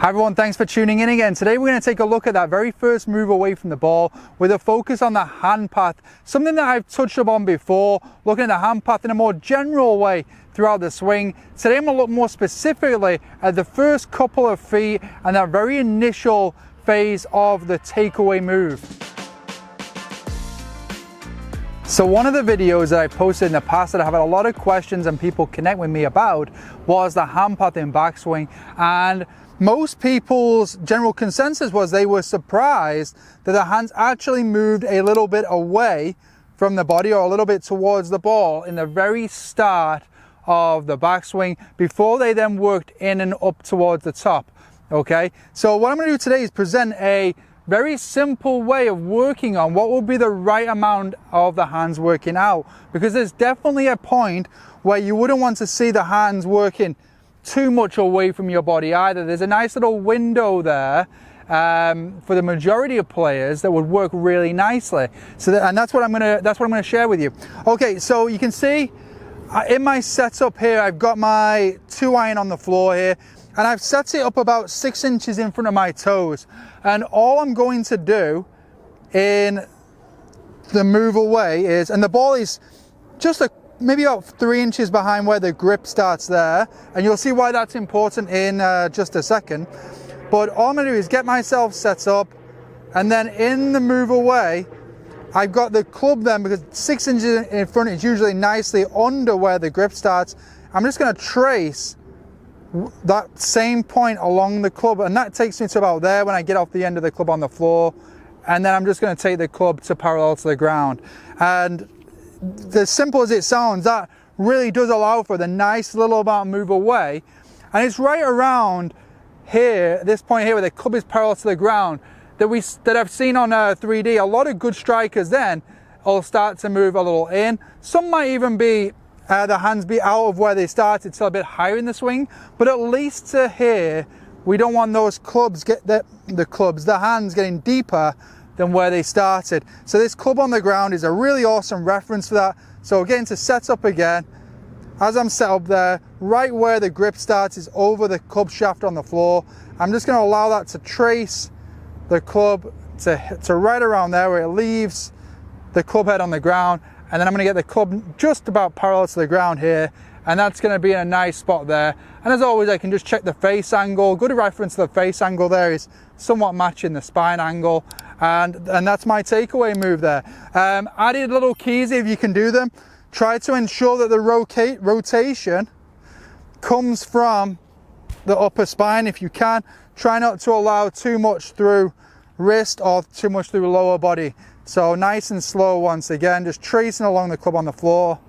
Hi everyone, thanks for tuning in again. Today we're going to take a look at that very first move away from the ball with a focus on the hand path. Something that I've touched upon before, looking at the hand path in a more general way throughout the swing. Today I'm going to look more specifically at the first couple of feet and that very initial phase of the takeaway move. So one of the videos that I posted in the past that I have had a lot of questions and people connect with me about was the hand path in backswing, and most people's general consensus was they were surprised that the hands actually moved a little bit away from the body or a little bit towards the ball in the very start of the backswing before they then worked in and up towards the top. Okay, so what I'm going to do today is present a very simple way of working on what will be the right amount of the hands working out, because there's definitely a point where you wouldn't want to see the hands working too much away from your body either. There's a nice little window there for the majority of players that would work really nicely. So and that's what I'm gonna share with you. Okay, so you can see in my setup here, I've got my 2-iron on the floor here, and I've set it up about 6 inches in front of my toes. And all I'm going to do in the move away is, and the ball is just maybe about 3 inches behind where the grip starts there, and you'll see why that's important in just a second. But all I'm going to do is get myself set up, and then in the move away, I've got the club then, because 6 inches in front is usually nicely under where the grip starts. I'm just going to trace that same point along the club, and that takes me to about there when I get off the end of the club on the floor, and then I'm just going to take the club to parallel to the ground. And as simple as it sounds, that really does allow for the nice little amount of move away, and it's right around here, this point here where the club is parallel to the ground, that I've seen on 3D. A lot of good strikers then will start to move a little in. Some might even be the hands be out of where they started, still a bit higher in the swing, but at least to here, we don't want those clubs the hands getting deeper than where they started. So this club on the ground is a really awesome reference for that. So getting to set up again, as I'm set up there, right where the grip starts is over the club shaft on the floor. I'm just going to allow that to trace the club to right around there where it leaves the club head on the ground. And then I'm going to get the club just about parallel to the ground here, and that's going to be in a nice spot there. And as always, I can just check the face angle. Good reference to the face angle there is somewhat matching the spine angle, and that's my takeaway move there. Added little keys if you can do them. Try to ensure that the rotation comes from the upper spine if you can. Try not to allow too much through wrist or too much through lower body. So nice and slow once again, just tracing along the club on the floor,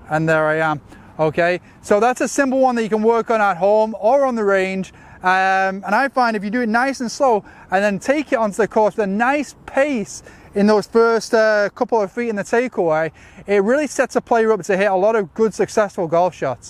and there I am. Okay, so that's a simple one that you can work on at home or on the range. And I find if you do it nice and slow and then take it onto the course with a nice pace in those first couple of feet in the takeaway, it really sets a player up to hit a lot of good successful golf shots.